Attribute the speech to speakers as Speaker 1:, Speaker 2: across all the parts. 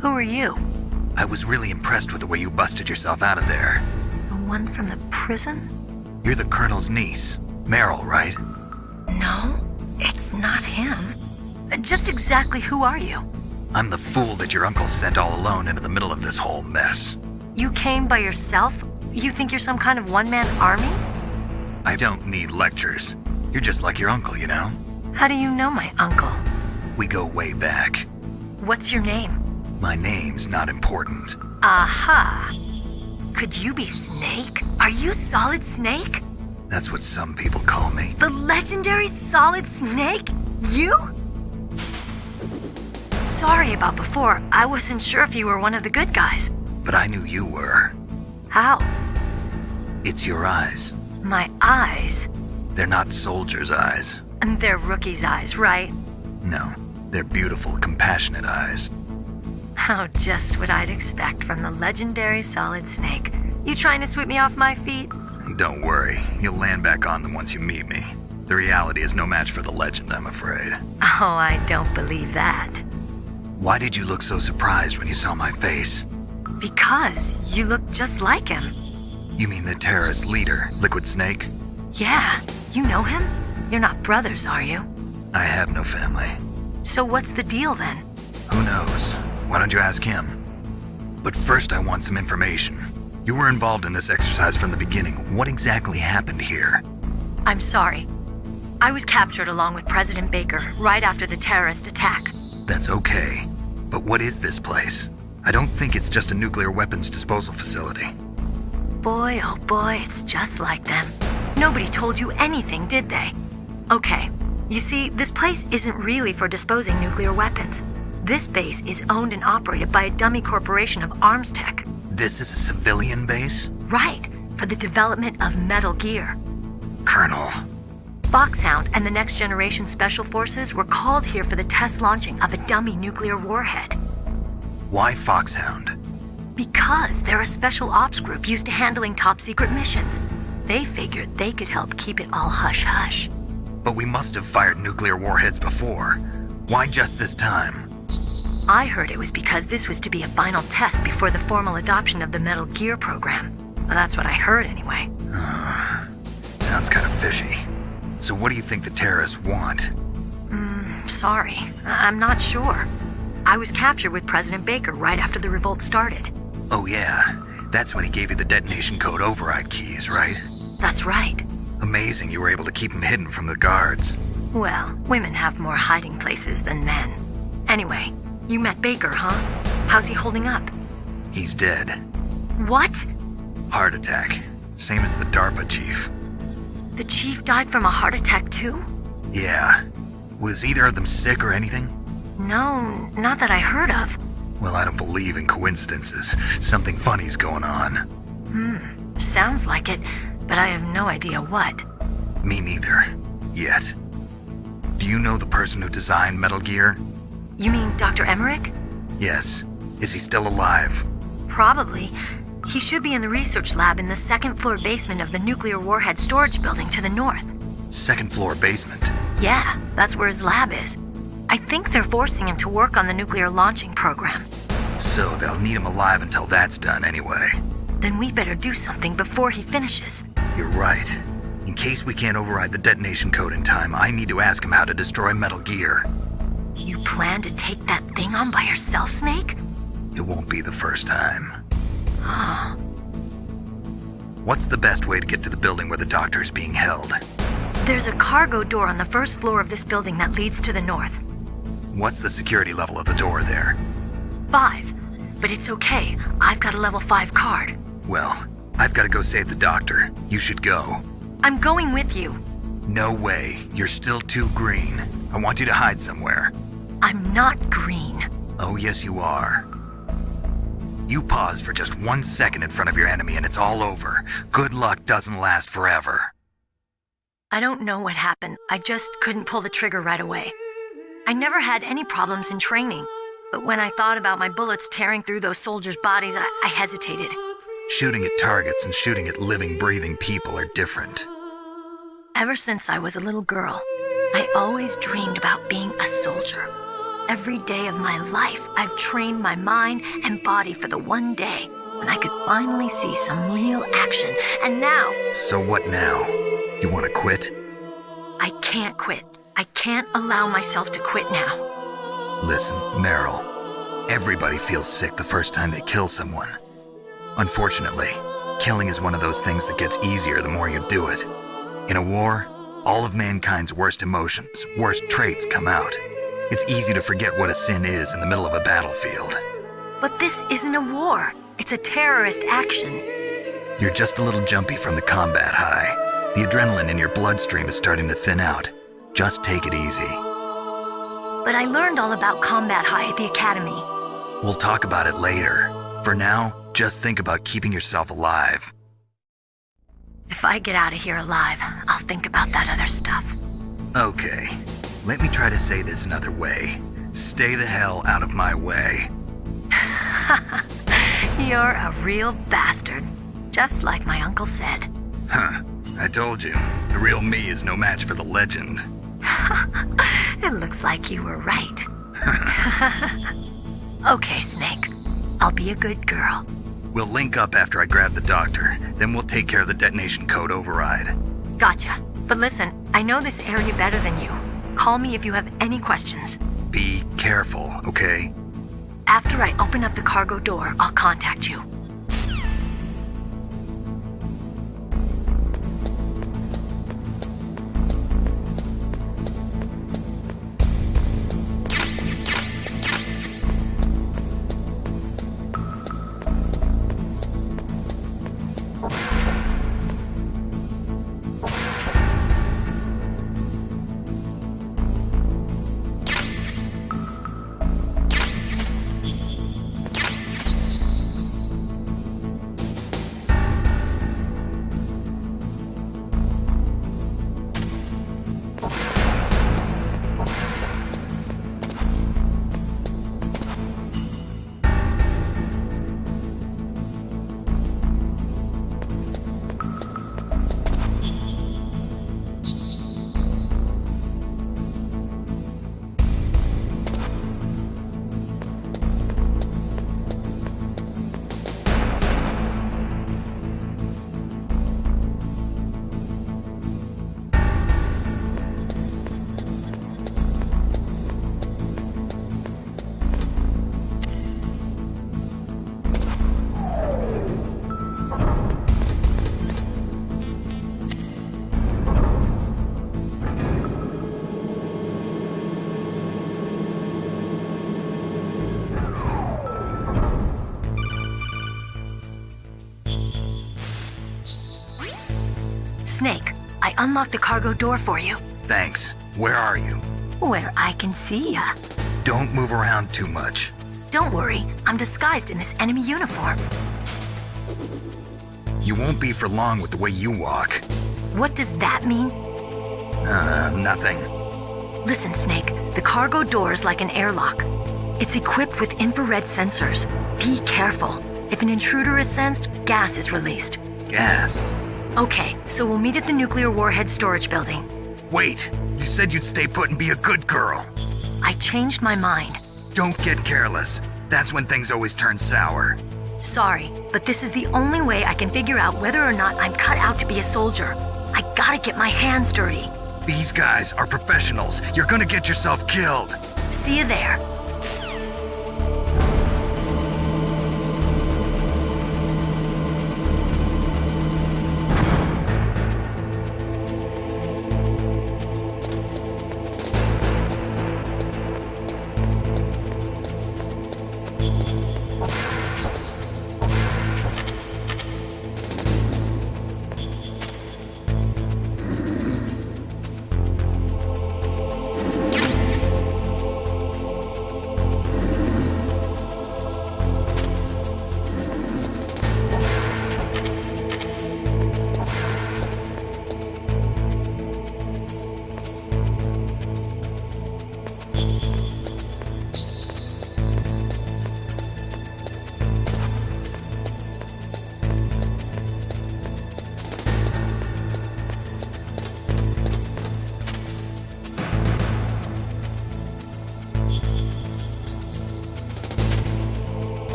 Speaker 1: Who are you?
Speaker 2: I was really impressed with the way you busted yourself out of there.
Speaker 1: The one from the prison?
Speaker 2: You're the Colonel's niece, Meryl, right?
Speaker 1: No, it's not him. Just exactly who are you?
Speaker 2: I'm the fool that your uncle sent all alone into the middle of this whole mess.
Speaker 1: You came by yourself? You think you're some kind of one-man army?
Speaker 2: I don't need lectures. You're just like your uncle, you know?
Speaker 1: How do you know my uncle?
Speaker 2: We go way back.
Speaker 1: What's your name?
Speaker 2: My name's not important.
Speaker 1: Aha! Could you be Snake? Are you Solid Snake?
Speaker 2: That's what some people call me.
Speaker 1: The legendary Solid Snake? You? Sorry about before. I wasn't sure if you were one of the good guys.
Speaker 2: But I knew you were.
Speaker 1: How?
Speaker 2: It's your eyes.
Speaker 1: My eyes?
Speaker 2: They're not soldiers' eyes.
Speaker 1: And they're rookies' eyes, right?
Speaker 2: No, they're beautiful, compassionate eyes.
Speaker 1: Oh, just what I'd expect from the legendary Solid Snake. You trying to sweep me off my feet?
Speaker 2: Don't worry, you'll land back on them once you meet me. The reality is no match for the legend, I'm afraid.
Speaker 1: Oh, I don't believe that.
Speaker 2: Why did you look so surprised when you saw my face?
Speaker 1: Because you look just like him.
Speaker 2: You mean the terrorist leader, Liquid Snake?
Speaker 1: Yeah, you know him? You're not brothers, are you?
Speaker 2: I have no family.
Speaker 1: So what's the deal then?
Speaker 2: Who knows? Why don't you ask him? But first I want some information. You were involved in this exercise from the beginning. What exactly happened here?
Speaker 1: I'm sorry. I was captured along with President Baker right after the terrorist attack.
Speaker 2: That's okay. But what is this place? I don't think it's just a nuclear weapons disposal facility.
Speaker 1: Boy, oh boy, it's just like them. Nobody told you anything, did they? Okay, you see, this place isn't really for disposing nuclear weapons. This base is owned and operated by a dummy corporation of arms tech.
Speaker 2: This is a civilian base?
Speaker 1: Right, for the development of Metal Gear.
Speaker 2: Colonel.
Speaker 1: Foxhound and the Next Generation Special Forces were called here for the test launching of a dummy nuclear warhead.
Speaker 2: Why Foxhound?
Speaker 1: Because they're a special ops group used to handling top secret missions. They figured they could help keep it all hush-hush.
Speaker 2: But we must have fired nuclear warheads before. Why just this time?
Speaker 1: I heard it was because this was to be a final test before the formal adoption of the Metal Gear program. Well, that's what I heard anyway.
Speaker 2: Sounds kind of fishy. So what do you think the terrorists want?
Speaker 1: Sorry. I'm not sure. I was captured with President Baker right after the revolt started.
Speaker 2: Oh yeah, that's when he gave you the detonation code override keys, right?
Speaker 1: That's right.
Speaker 2: Amazing you were able to keep him hidden from the guards.
Speaker 1: Well, women have more hiding places than men. Anyway, you met Baker, huh? How's he holding up?
Speaker 2: He's dead.
Speaker 1: What?
Speaker 2: Heart attack. Same as the DARPA chief.
Speaker 1: The chief died from a heart attack too?
Speaker 2: Yeah. Was either of them sick or anything?
Speaker 1: No, not that I heard of.
Speaker 2: Well, I don't believe in coincidences. Something funny's going on.
Speaker 1: Sounds like it, but I have no idea what.
Speaker 2: Me neither. Yet. Do you know the person who designed Metal Gear?
Speaker 1: You mean Dr. Emmerich?
Speaker 2: Yes. Is he still alive?
Speaker 1: Probably. He should be in the research lab in the second-floor basement of the nuclear warhead storage building to the north.
Speaker 2: Second floor basement?
Speaker 1: Yeah, that's where his lab is. I think they're forcing him to work on the nuclear launching program.
Speaker 2: So they'll need him alive until that's done anyway.
Speaker 1: Then we better do something before he finishes.
Speaker 2: You're right. In case we can't override the detonation code in time, I need to ask him how to destroy Metal Gear.
Speaker 1: You plan to take that thing on by yourself, Snake?
Speaker 2: It won't be the first time.
Speaker 1: Oh.
Speaker 2: What's the best way to get to the building where the doctor is being held?
Speaker 1: There's a cargo door on the first floor of this building that leads to the north.
Speaker 2: What's the security level of the door there?
Speaker 1: 5. But it's okay. I've got a level 5 card.
Speaker 2: Well, I've got to go save the doctor. You should go.
Speaker 1: I'm going with you.
Speaker 2: No way. You're still too green. I want you to hide somewhere.
Speaker 1: I'm not green.
Speaker 2: Oh, yes, you are. You pause for just 1 second in front of your enemy and it's all over. Good luck doesn't last forever.
Speaker 1: I don't know what happened. I just couldn't pull the trigger right away. I never had any problems in training, but when I thought about my bullets tearing through those soldiers' bodies, I hesitated.
Speaker 2: Shooting at targets and shooting at living, breathing people are different.
Speaker 1: Ever since I was a little girl, I always dreamed about being a soldier. every day of my life, I've trained my mind and body for the one day when I could finally see some real action. And now...
Speaker 2: So what now? You want to quit?
Speaker 1: I can't quit. I can't allow myself to quit now.
Speaker 2: Listen, Meryl. Everybody feels sick the first time they kill someone. Unfortunately, killing is one of those things that gets easier the more you do it. In a war, all of mankind's worst emotions, worst traits come out. It's easy to forget what a sin is in the middle of a battlefield.
Speaker 1: But this isn't a war. It's a terrorist action.
Speaker 2: You're just a little jumpy from the combat high. The adrenaline in your bloodstream is starting to thin out. Just take it easy.
Speaker 1: But I learned all about combat high at the academy.
Speaker 2: We'll talk about it later. For now, just think about keeping yourself alive.
Speaker 1: If I get out of here alive, I'll think about that other stuff.
Speaker 2: Okay, let me try to say this another way. Stay the hell out of my way.
Speaker 1: You're a real bastard, just like my uncle said.
Speaker 2: Huh, I told you, the real me is no match for the legend.
Speaker 1: It looks like you were right. Okay, Snake. I'll be a good girl.
Speaker 2: We'll link up after I grab the doctor, then we'll take care of the detonation code override.
Speaker 1: Gotcha. But listen, I know this area better than you. Call me if you have any questions.
Speaker 2: Be careful, okay?
Speaker 1: After I open up the cargo door, I'll contact you. Snake, I unlocked the cargo door for you.
Speaker 2: Thanks. Where are you?
Speaker 1: Where I can see ya.
Speaker 2: Don't move around too much.
Speaker 1: Don't worry, I'm disguised in this enemy uniform.
Speaker 2: You won't be for long with the way you walk.
Speaker 1: What does that mean?
Speaker 2: Nothing.
Speaker 1: Listen, Snake, the cargo door is like an airlock. It's equipped with infrared sensors. Be careful. If an intruder is sensed, gas is released.
Speaker 2: Gas?
Speaker 1: Okay, so we'll meet at the nuclear warhead storage building.
Speaker 2: Wait, you said you'd stay put and be a good girl.
Speaker 1: I changed my mind.
Speaker 2: Don't get careless. That's when things always turn sour.
Speaker 1: Sorry, but this is the only way I can figure out whether or not I'm cut out to be a soldier. I gotta get my hands dirty.
Speaker 2: These guys are professionals. You're gonna get yourself killed.
Speaker 1: See you there.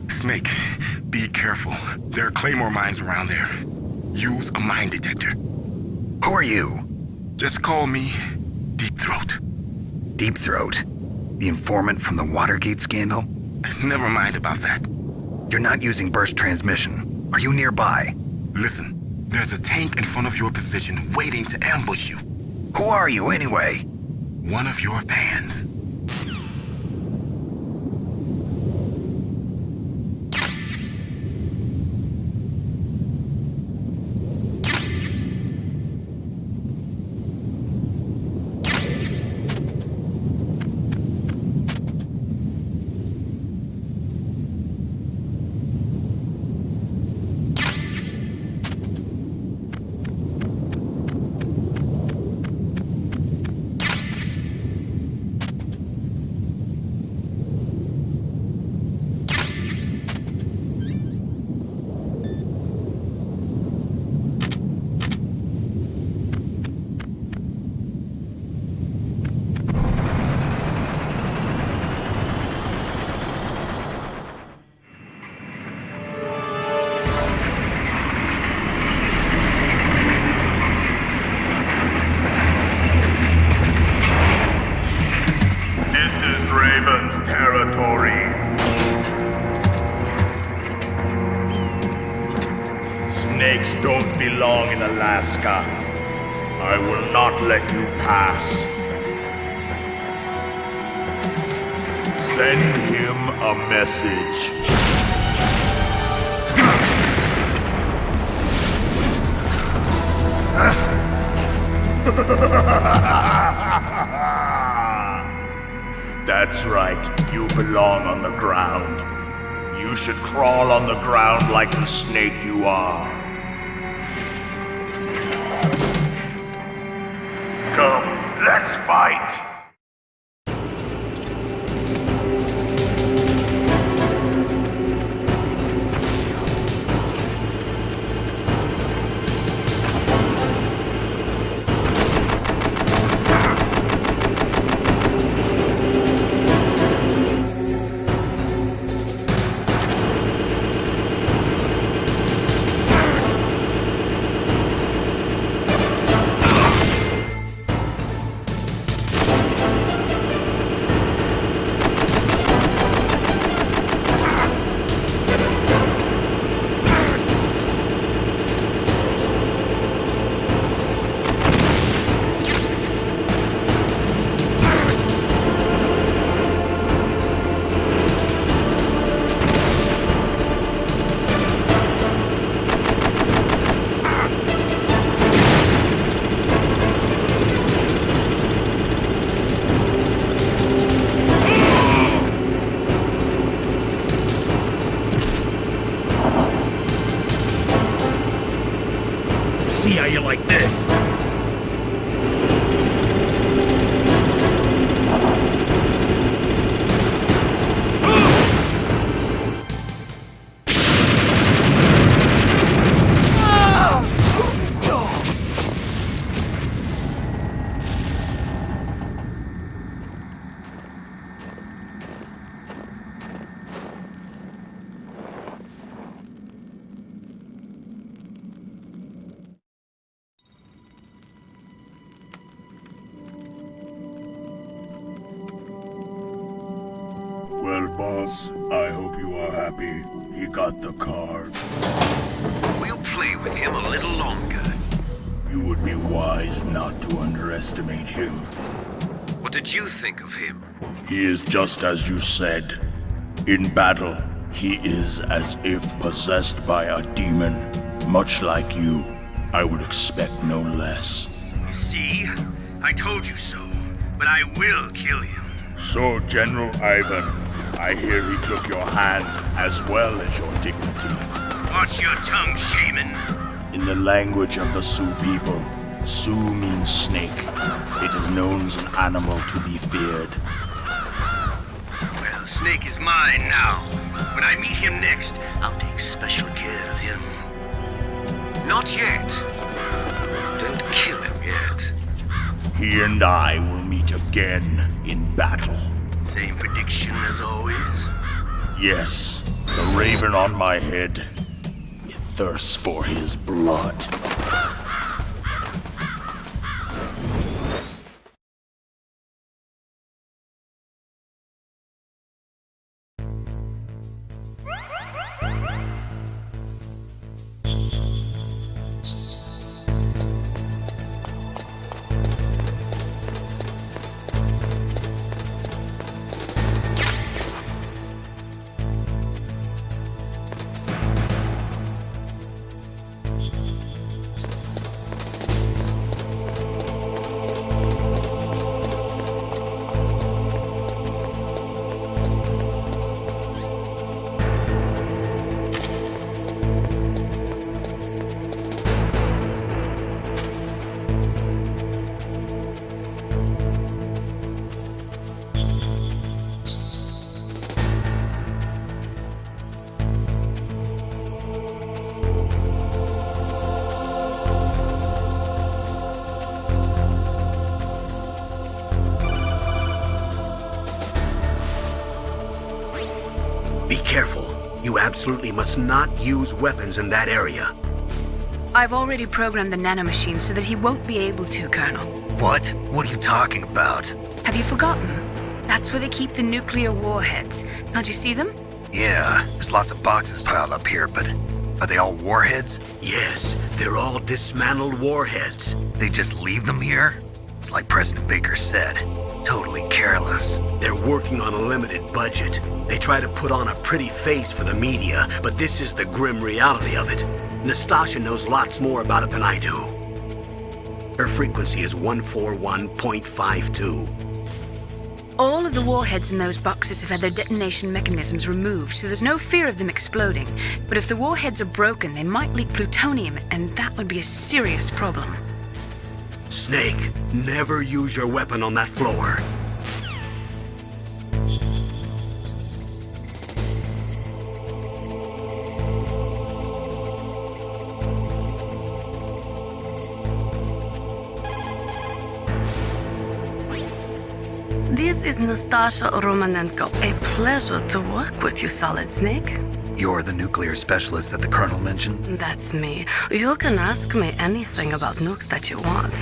Speaker 3: Snake, be careful. There are claymore mines around there. Use a mine detector.
Speaker 2: Who are you?
Speaker 3: Just call me Deep Throat.
Speaker 2: Deep Throat? The informant from the Watergate scandal?
Speaker 3: Never mind about that.
Speaker 2: You're not using burst transmission. Are you nearby?
Speaker 3: Listen, there's a tank in front of your position waiting to ambush you.
Speaker 2: Who are you anyway?
Speaker 3: One of your fans.
Speaker 4: Snakes don't belong in Alaska. I will not let you pass. Send him a message. That's right, you belong on the ground. You should crawl on the ground like the snake you are. Come, let's fight! you like this. Well, boss, I hope you are happy. He got the card.
Speaker 5: We'll play with him a little longer.
Speaker 4: You would be wise not to underestimate him.
Speaker 5: What did you think of him?
Speaker 4: He is just as you said. In battle, he is as if possessed by a demon. Much like you, I would expect no less.
Speaker 3: See? I told you so. But I will kill him.
Speaker 4: So, General Ivan, I hear he took your hand as well as your dignity.
Speaker 3: Watch your tongue, shaman.
Speaker 4: In the language of the Sioux people, Sioux means snake. It is known as an animal to be feared.
Speaker 3: Well, Snake is mine now. When I meet him next, I'll take special care of him.
Speaker 5: Not yet. Don't kill him yet.
Speaker 4: He and I will meet again in battle.
Speaker 3: Same prediction as always.
Speaker 4: Yes, the raven on my head. It thirsts for his blood.
Speaker 6: Be careful. You absolutely must not use weapons in that area.
Speaker 1: I've already programmed the nanomachine so that he won't be able to, Colonel.
Speaker 2: What? What are you talking about?
Speaker 1: Have you forgotten? That's where they keep the nuclear warheads. Can't you see them?
Speaker 2: Yeah, there's lots of boxes piled up here, but are they all warheads?
Speaker 6: Yes, they're all dismantled warheads.
Speaker 2: They just leave them here? It's like President Baker said. Totally careless.
Speaker 6: They're working on a limited budget. They try to put on a pretty face for the media, but this is the grim reality of it. Nastasha knows lots more about it than I do. Her frequency is 141.52.
Speaker 1: All of the warheads in those boxes have had their detonation mechanisms removed, so there's no fear of them exploding. But if the warheads are broken, they might leak plutonium, and that would be a serious problem.
Speaker 6: Snake, never use your weapon on that floor.
Speaker 7: This is Nastasha Romanenko. A pleasure to work with you, Solid Snake.
Speaker 2: You're the nuclear specialist that the Colonel mentioned?
Speaker 7: That's me. You can ask me anything about nukes that you want.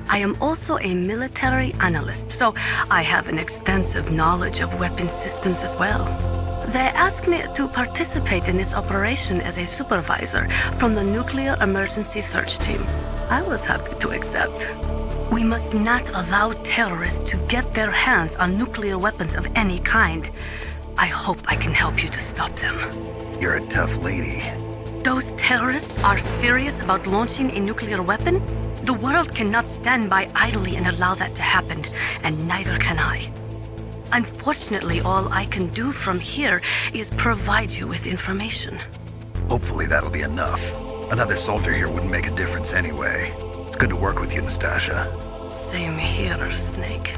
Speaker 7: I am also a military analyst, so I have an extensive knowledge of weapon systems as well. They asked me to participate in this operation as a supervisor from the Nuclear Emergency Search Team. I was happy to accept. We must not allow terrorists to get their hands on nuclear weapons of any kind. I hope I can help you to stop them.
Speaker 2: You're a tough lady.
Speaker 7: Those terrorists are serious about launching a nuclear weapon? The world cannot stand by idly and allow that to happen, and neither can I. Unfortunately, all I can do from here is provide you with information.
Speaker 2: Hopefully that'll be enough. Another soldier here wouldn't make a difference anyway. It's good to work with you, Nastasha.
Speaker 7: Same here, Snake.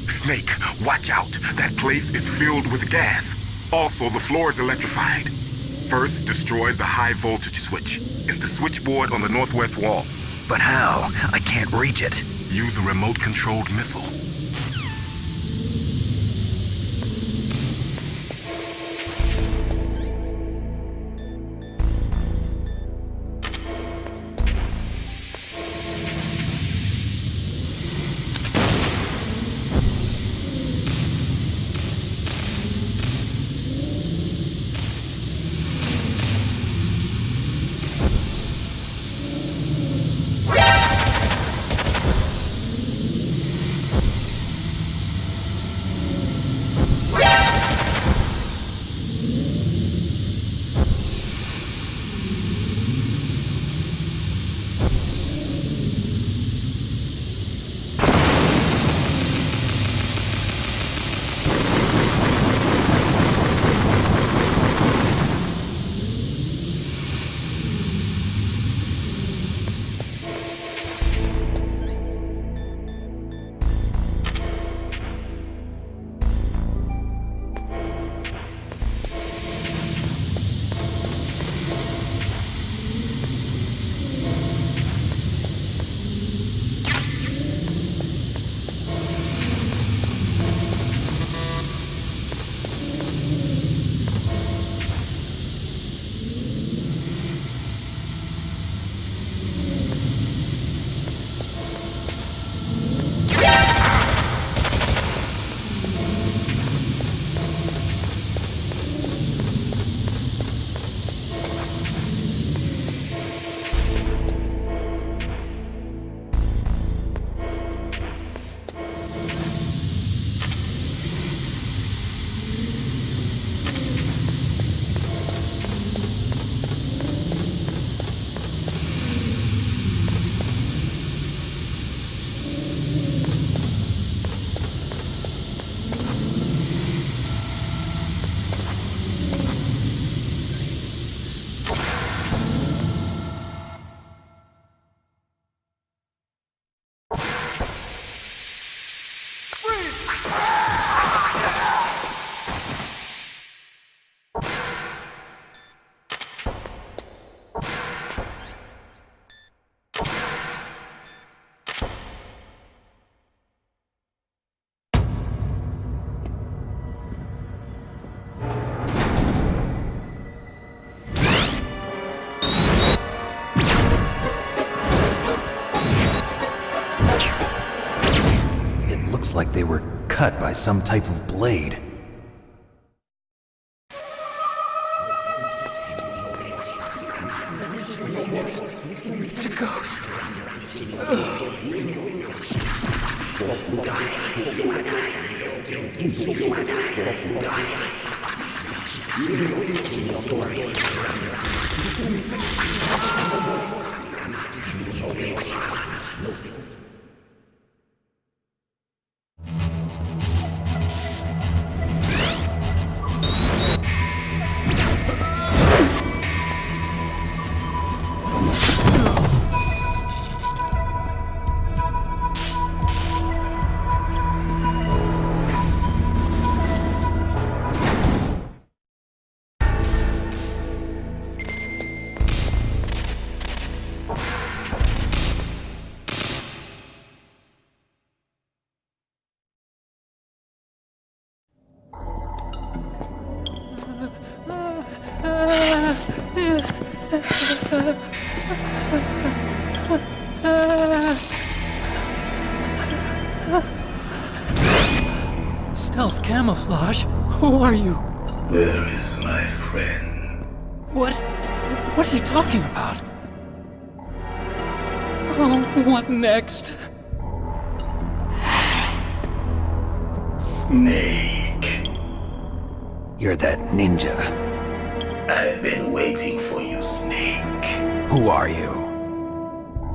Speaker 3: Snake, watch out. That place is filled with gas. Also, the floor is electrified. First, destroy the high voltage switch. It's the switchboard on the northwest wall.
Speaker 2: But how? I can't reach it.
Speaker 3: Use a remote-controlled missile.
Speaker 2: they were cut by some type of blade.
Speaker 8: It's a ghost.
Speaker 9: Stealth camouflage? Who are you?
Speaker 10: Where is my friend?
Speaker 9: What are you talking about? Oh, what next?
Speaker 10: Snake.
Speaker 2: You're that ninja.
Speaker 10: I've been waiting for you, Snake.
Speaker 2: Who are you?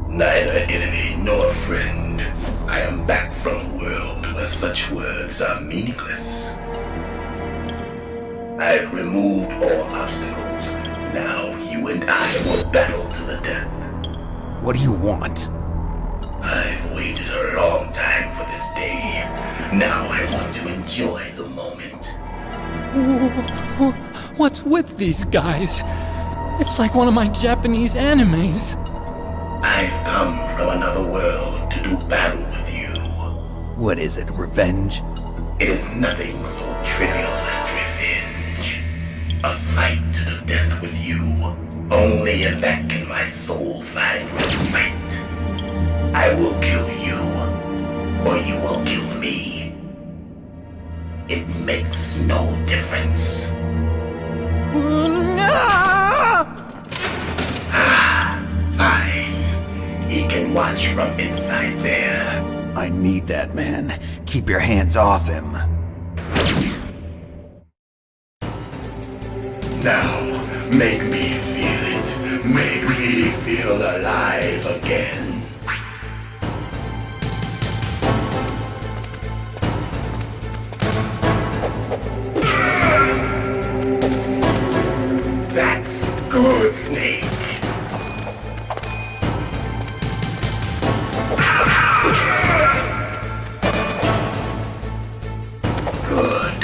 Speaker 10: Neither enemy nor friend. I am back from a world where such words are meaningless. I've removed all obstacles. Now you and I will battle to the death.
Speaker 2: What do you want?
Speaker 10: I've waited a long time for this day. Now I want to enjoy the moment.
Speaker 9: What's with these guys? It's like one of my Japanese animes.
Speaker 10: I've come from another world to do battle with you.
Speaker 2: What is it, revenge?
Speaker 10: It is nothing so trivial as revenge. A fight to the death with you. Only in that can my soul find respite. I will kill you, or you will kill me. It makes no difference. Fine. He can watch from inside there.
Speaker 2: I need that man. Keep your hands off him.
Speaker 10: Now, make me feel it. Make me feel alive again. That's good, Snake. Good.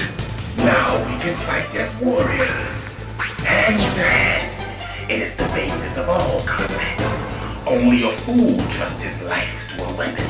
Speaker 10: Now we can fight as warriors. Hand to hand. It is the basis of all combat. Only a fool trusts his life to a weapon.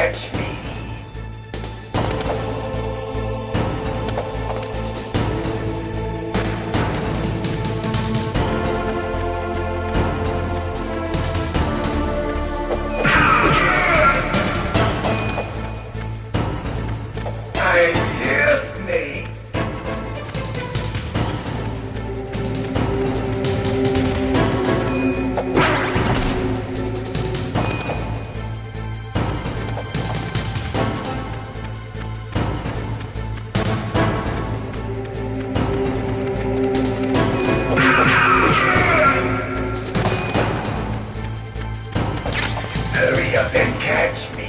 Speaker 10: catch me. I'm here, Snake. Hurry up and catch me.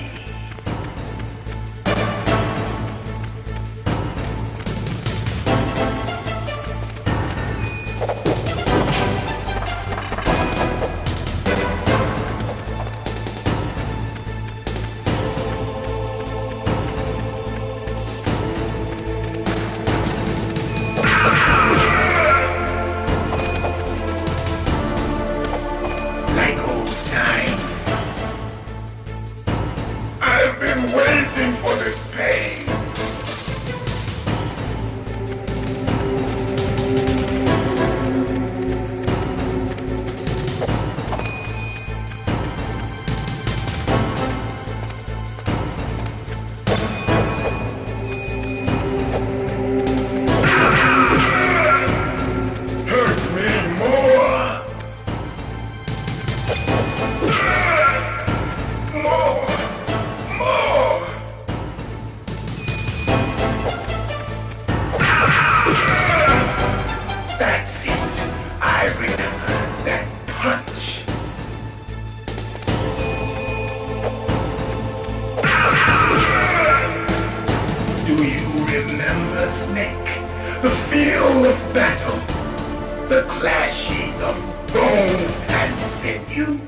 Speaker 10: Like old times. I've been waiting for this pain. Hurt me more. More. More. That's it. I remember that punch. Do you remember, Snake? The feel of battle. The clashing of bone and sinew.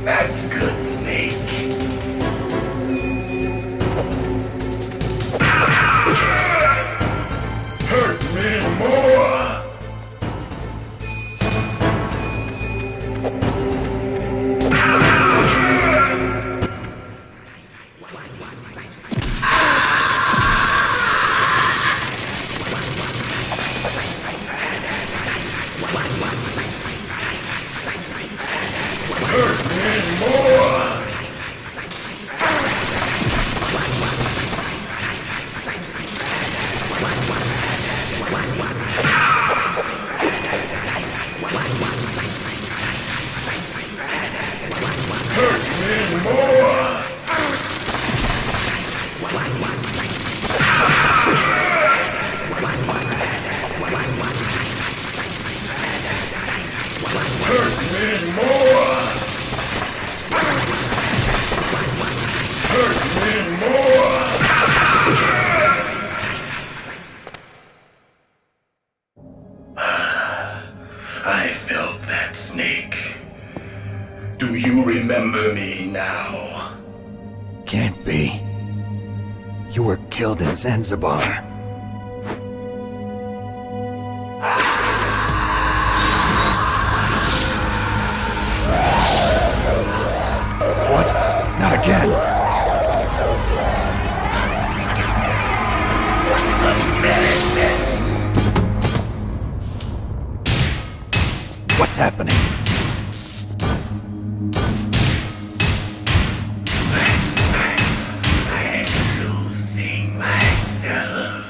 Speaker 10: That's good, Snake. Hurt me more. Hurt me more. Hurt me more. Hurt me more. Hurt me more. I felt that, Snake. Do you remember me now?
Speaker 2: Can't be. You were killed in Zanzibar. What? Not again. What's happening?
Speaker 10: I'm losing myself.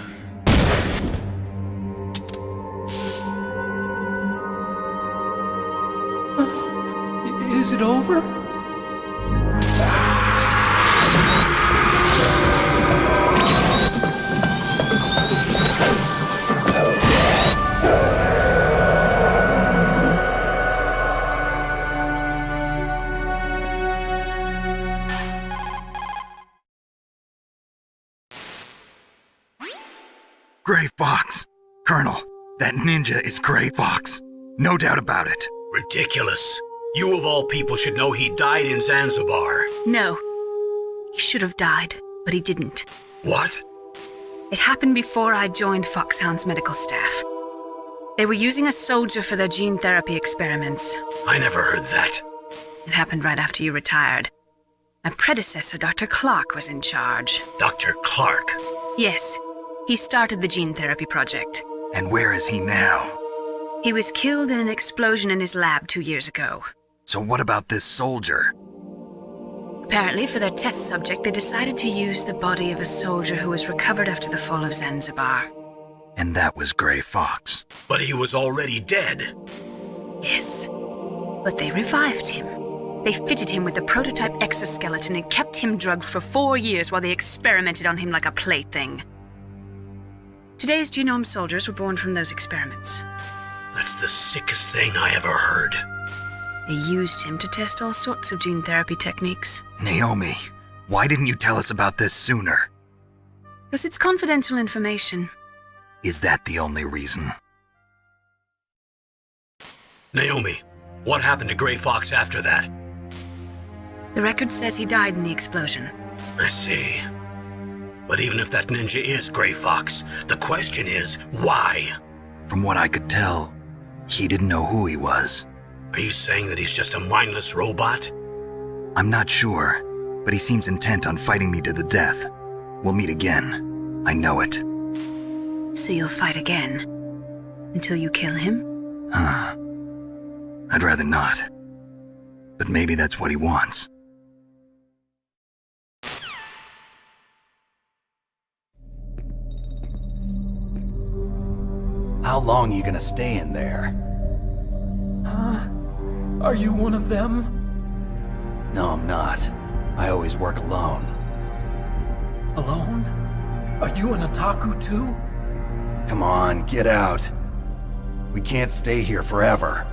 Speaker 9: Is it over?
Speaker 2: Gray Fox. Colonel, that ninja is Gray Fox. No doubt about it.
Speaker 6: Ridiculous. You of all people should know he died in Zanzibar.
Speaker 11: No. He should have died, but he didn't.
Speaker 6: What?
Speaker 11: It happened before I joined Foxhound's medical staff. They were using a soldier for their gene therapy experiments.
Speaker 6: I never heard that.
Speaker 11: It happened right after you retired. My predecessor, Dr. Clark, was in charge.
Speaker 6: Dr. Clark?
Speaker 11: Yes, he started the gene therapy project.
Speaker 2: And where is he now?
Speaker 11: He was killed in an explosion in his lab 2 years ago.
Speaker 2: So what about this soldier?
Speaker 11: Apparently, for their test subject, they decided to use the body of a soldier who was recovered after the fall of Zanzibar.
Speaker 2: And that was Gray Fox.
Speaker 6: But he was already dead.
Speaker 11: Yes, but they revived him. They fitted him with a prototype exoskeleton and kept him drugged for 4 years while they experimented on him like a plaything. Today's genome soldiers were born from those experiments.
Speaker 6: That's the sickest thing I ever heard.
Speaker 11: They used him to test all sorts of gene therapy techniques.
Speaker 2: Naomi, why didn't you tell us about this sooner?
Speaker 11: Because it's confidential information.
Speaker 2: Is that the only reason?
Speaker 6: Naomi, what happened to Gray Fox after that?
Speaker 11: The record says he died in the explosion.
Speaker 6: I see. But even if that ninja is Gray Fox, the question is, why?
Speaker 2: From what I could tell, he didn't know who he was.
Speaker 6: Are you saying that he's just a mindless robot?
Speaker 2: I'm not sure, but he seems intent on fighting me to the death. We'll meet again. I know it.
Speaker 11: So you'll fight again? Until you kill him?
Speaker 2: I'd rather not. But maybe that's what he wants. How long are you gonna stay in there?
Speaker 9: Are you one of them?
Speaker 2: No, I'm not. I always work alone.
Speaker 9: Alone? Are you an otaku too?
Speaker 2: Come on, get out. We can't stay here forever.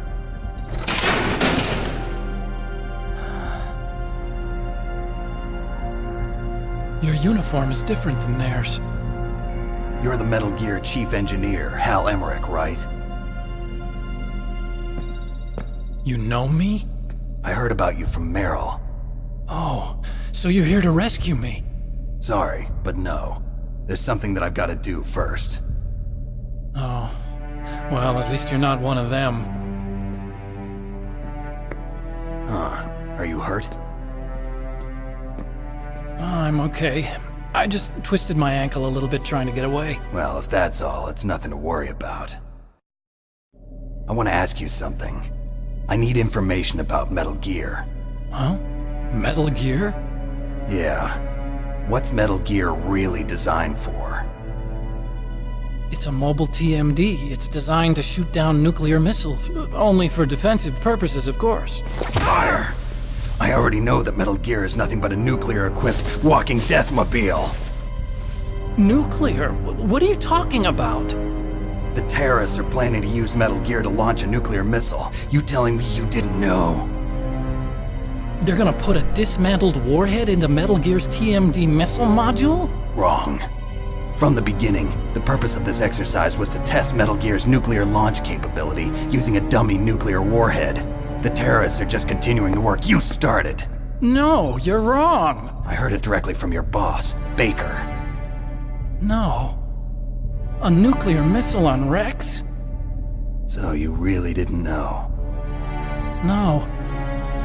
Speaker 9: Your uniform is different than theirs.
Speaker 2: You're the Metal Gear Chief Engineer, Hal Emmerich, right?
Speaker 9: You know me?
Speaker 2: I heard about you from Meryl.
Speaker 9: Oh, so you're here to rescue me?
Speaker 2: Sorry, but no. There's something that I've got to do first.
Speaker 9: Oh, well, at least you're not one of them.
Speaker 2: Huh. Are you hurt?
Speaker 9: I'm okay. I just twisted my ankle a little bit trying to get away.
Speaker 2: Well, if that's all, it's nothing to worry about. I want to ask you something. I need information about Metal Gear.
Speaker 9: Huh? Metal Gear?
Speaker 2: Yeah. What's Metal Gear really designed for?
Speaker 9: It's a mobile TMD. It's designed to shoot down nuclear missiles. Only for defensive purposes, of course.
Speaker 2: Fire! I already know that Metal Gear is nothing but a nuclear-equipped walking deathmobile.
Speaker 9: Nuclear? What are you talking about?
Speaker 2: The terrorists are planning to use Metal Gear to launch a nuclear missile. You telling me you didn't know?
Speaker 9: They're gonna put a dismantled warhead into Metal Gear's TMD missile module?
Speaker 2: Wrong. From the beginning, the purpose of this exercise was to test Metal Gear's nuclear launch capability using a dummy nuclear warhead. The terrorists are just continuing the work you started.
Speaker 9: No, you're wrong.
Speaker 2: I heard it directly from your boss, Baker.
Speaker 9: No. A nuclear missile on Rex?
Speaker 2: So you really didn't know?
Speaker 9: No.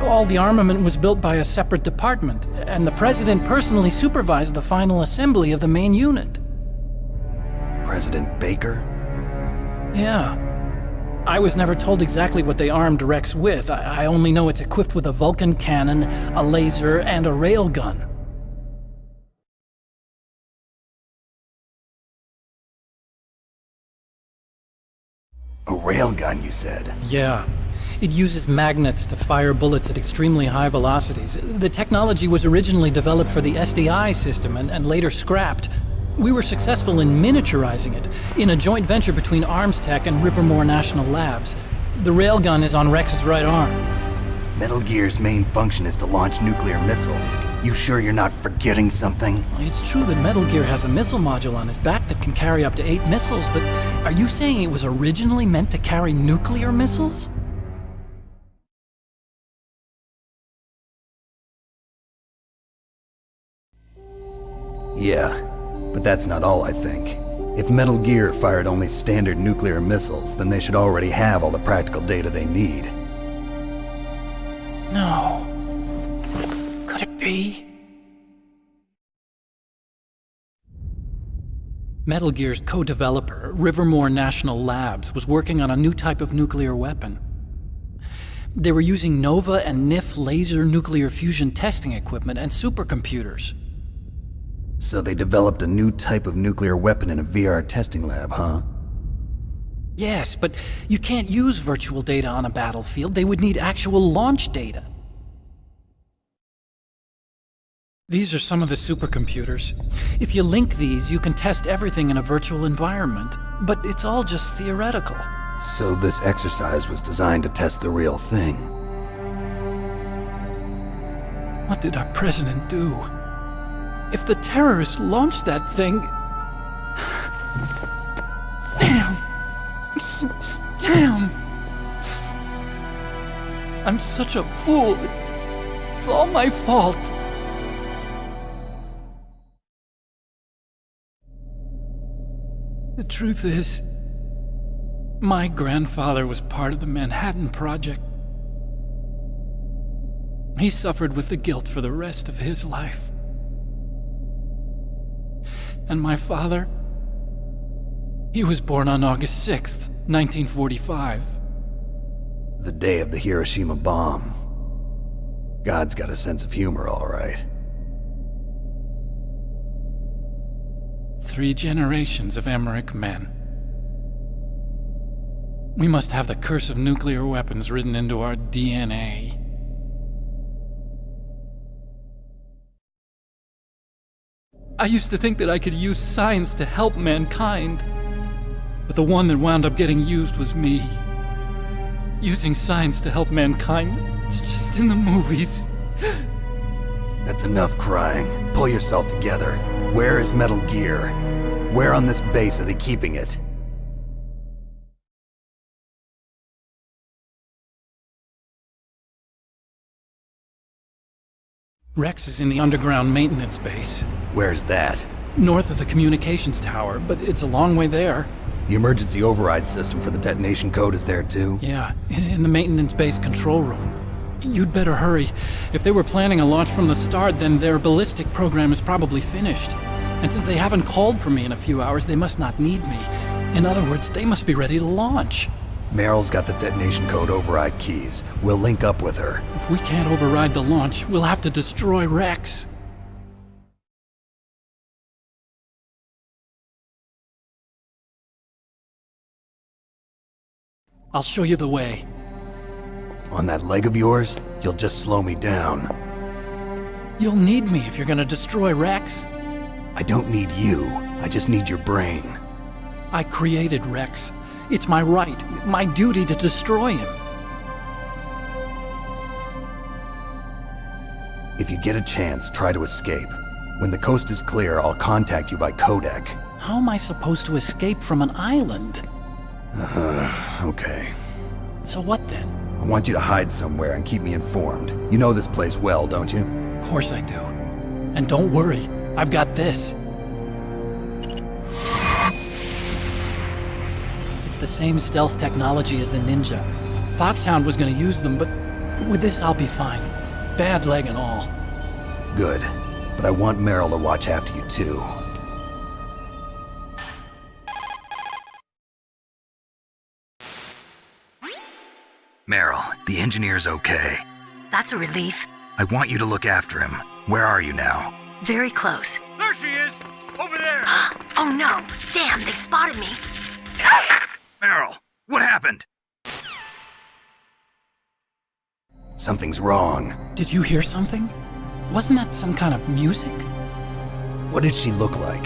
Speaker 9: All the armament was built by a separate department, and the president personally supervised the final assembly of the main unit.
Speaker 2: President Baker?
Speaker 9: Yeah. I was never told exactly what they armed Rex with. I only know it's equipped with a Vulcan cannon, a laser, and a railgun.
Speaker 2: A railgun, you said?
Speaker 9: Yeah. It uses magnets to fire bullets at extremely high velocities. The technology was originally developed for the SDI system and later scrapped. We were successful in miniaturizing it, in a joint venture between Arms Tech and Rivermore National Labs. The railgun is on Rex's right arm.
Speaker 2: Metal Gear's main function is to launch nuclear missiles. You sure you're not forgetting something?
Speaker 9: It's true that Metal Gear has a missile module on his back that can carry up to 8 missiles, but are you saying it was originally meant to carry nuclear missiles?
Speaker 2: Yeah, but that's not all I think. If Metal Gear fired only standard nuclear missiles, then they should already have all the practical data they need.
Speaker 9: No. Could it be? Metal Gear's co-developer, Rivermore National Labs, was working on a new type of nuclear weapon. They were using NOVA and NIF laser nuclear fusion testing equipment and supercomputers.
Speaker 2: So they developed a new type of nuclear weapon in a VR testing lab, huh?
Speaker 9: Yes, but you can't use virtual data on a battlefield. They would need actual launch data. These are some of the supercomputers. If you link these, you can test everything in a virtual environment. But it's all just theoretical.
Speaker 2: So this exercise was designed to test the real thing.
Speaker 9: What did our president do? If the terrorists launched that thing... Damn! Damn! I'm such a fool. It's all my fault. The truth is, my grandfather was part of the Manhattan Project. He suffered with the guilt for the rest of his life. And my father, he was born on August 6th, 1945.
Speaker 2: The day of the Hiroshima bomb. God's got a sense of humor, all right.
Speaker 9: 3 generations of Emmerich men. We must have the curse of nuclear weapons written into our DNA. I used to think that I could use science to help mankind, but the one that wound up getting used was me. Using science to help mankind, it's just in the movies.
Speaker 2: That's enough crying. Pull yourself together. Where is Metal Gear? Where on this base are they keeping it?
Speaker 9: Rex is in the underground maintenance base.
Speaker 2: Where's that?
Speaker 9: North of the communications tower, but it's a long way there.
Speaker 2: The emergency override system for the detonation code is there too?
Speaker 9: Yeah, in the maintenance base control room. You'd better hurry. If they were planning a launch from the start, then their ballistic program is probably finished. And since they haven't called for me in a few hours, they must not need me. In other words, they must be ready to launch.
Speaker 2: Meryl's got the detonation code override keys. We'll link up with her.
Speaker 9: If we can't override the launch, we'll have to destroy Rex. I'll show you the way.
Speaker 2: On that leg of yours, you'll just slow me down.
Speaker 9: You'll need me if you're gonna destroy Rex.
Speaker 2: I don't need you. I just need your brain.
Speaker 9: I created Rex. It's my right, my duty to destroy him.
Speaker 2: If you get a chance, try to escape. When the coast is clear, I'll contact you by codec.
Speaker 9: How am I supposed to escape from an island?
Speaker 2: Okay.
Speaker 9: So what then?
Speaker 2: I want you to hide somewhere and keep me informed. You know this place well, don't you?
Speaker 9: Of course I do. And don't worry, I've got this. It's the same stealth technology as the Ninja. Foxhound was gonna use them, but with this I'll be fine. Bad leg and all.
Speaker 2: Good. But I want Meryl to watch after you too. Meryl, the engineer's okay.
Speaker 1: That's a relief.
Speaker 2: I want you to look after him. Where are you now?
Speaker 1: Very close.
Speaker 5: There she is! Over there!
Speaker 1: Oh no! Damn, they've spotted me.
Speaker 2: Meryl, what happened? Something's wrong.
Speaker 9: Did you hear something? Wasn't that some kind of music?
Speaker 2: What did she look like?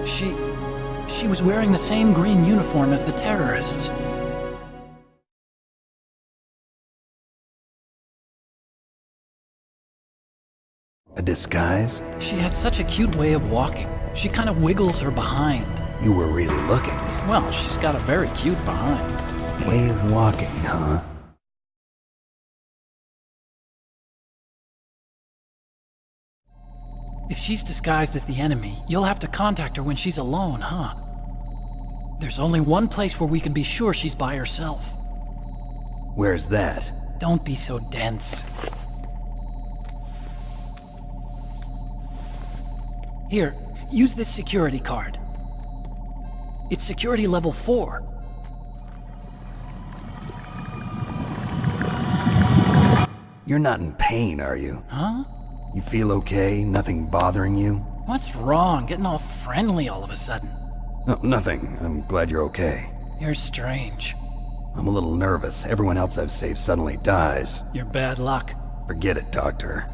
Speaker 9: She was wearing the same green uniform as the terrorists.
Speaker 2: A disguise?
Speaker 9: She had such a cute way of walking. She kind of wiggles her behind.
Speaker 2: You were really looking.
Speaker 9: Well, she's got a very cute behind.
Speaker 2: Way of walking, huh?
Speaker 9: If she's disguised as the enemy, you'll have to contact her when she's alone, huh? There's only one place where we can be sure she's by herself.
Speaker 2: Where's that?
Speaker 9: Don't be so dense. Here, use this security card. It's security level 4.
Speaker 2: You're not in pain, are you?
Speaker 9: Huh?
Speaker 2: You feel okay? Nothing bothering you?
Speaker 9: What's wrong? Getting all friendly all of a sudden.
Speaker 2: No, nothing. I'm glad you're okay.
Speaker 9: You're strange.
Speaker 2: I'm a little nervous. Everyone else I've saved suddenly dies.
Speaker 9: You're bad luck.
Speaker 2: Forget it, Doctor.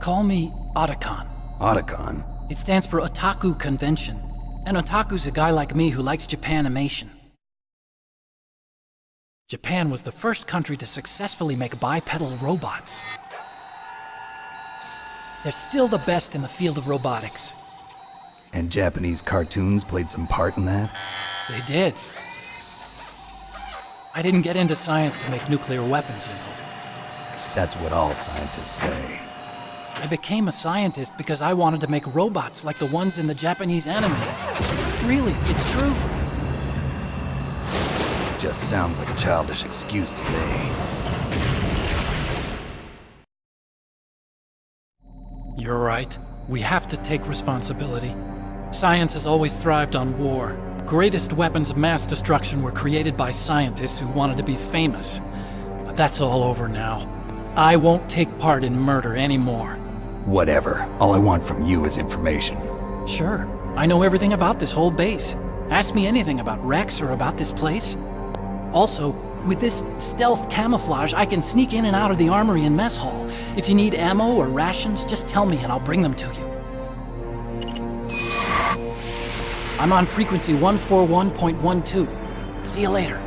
Speaker 9: Call me Otacon.
Speaker 2: Otacon?
Speaker 9: It stands for Otaku Convention. An otaku's a guy like me who likes Japanimation. Japan was the first country to successfully make bipedal robots. They're still the best in the field of robotics.
Speaker 2: And Japanese cartoons played some part in that?
Speaker 9: They did. I didn't get into science to make nuclear weapons, you know.
Speaker 2: That's what all scientists say.
Speaker 9: I became a scientist because I wanted to make robots like the ones in the Japanese animes. Really, it's true.
Speaker 2: Just sounds like a childish excuse to me.
Speaker 9: You're right. We have to take responsibility. Science has always thrived on war. Greatest weapons of mass destruction were created by scientists who wanted to be famous. But that's all over now. I won't take part in murder anymore.
Speaker 2: Whatever. All I want from you is information.
Speaker 9: Sure. I know everything about this whole base. Ask me anything about Rex or about this place. Also, with this stealth camouflage, I can sneak in and out of the armory and mess hall. If you need ammo or rations, just tell me and I'll bring them to you. I'm on frequency 141.12. See you later.